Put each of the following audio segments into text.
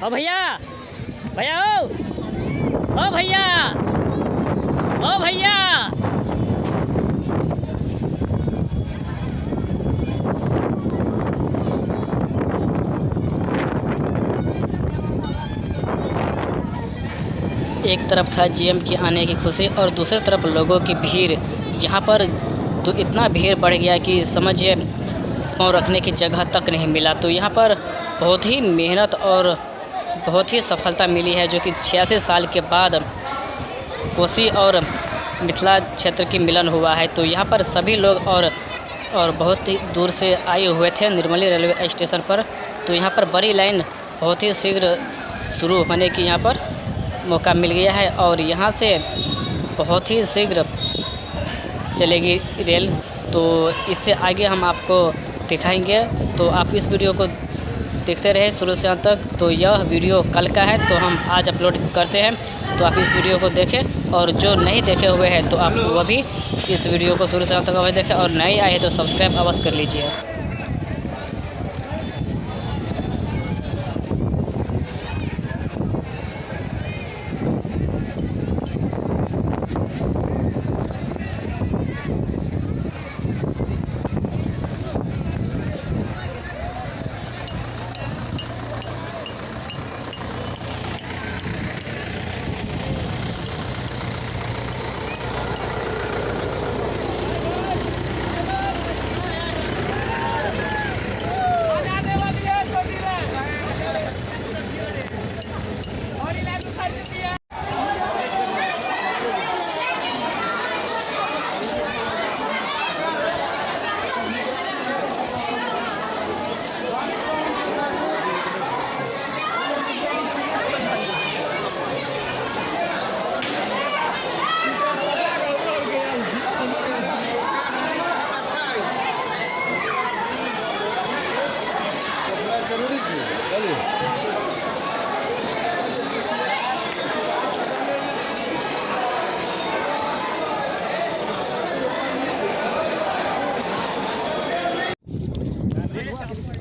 ओ भैया, भैया ओ भैया, ओ भैया। एक तरफ था जीएम की आने की खुशी और दूसरी तरफ लोगों की भीड़। यहाँ पर तो इतना भीड़ बढ़ गया कि समझिए पाँव रखने की जगह तक नहीं मिला। तो यहाँ पर बहुत ही मेहनत और बहुत ही सफलता मिली है, जो कि 86 साल के बाद कोसी और मिथिला क्षेत्र की मिलन हुआ है। तो यहाँ पर सभी लोग और बहुत ही दूर से आए हुए थे निर्मली रेलवे स्टेशन पर। तो यहाँ पर बड़ी लाइन बहुत ही शीघ्र शुरू होने की यहाँ पर मौका मिल गया है और यहाँ से बहुत ही शीघ्र चलेगी रेल। तो इससे आगे हम आपको दिखाएंगे, तो आप इस वीडियो को देखते रहे शुरू से अंत तक। तो यह वीडियो कल का है, तो हम आज अपलोड करते हैं, तो आप इस वीडियो को देखें। और जो नहीं देखे हुए हैं तो आप वो भी इस वीडियो को शुरू से अंत तक अवश्य देखें, और नए आए हैं तो सब्सक्राइब अवश्य कर लीजिए।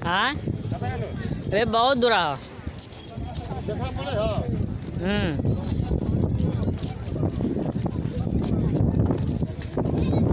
हाँ, अरे बहुत दूर।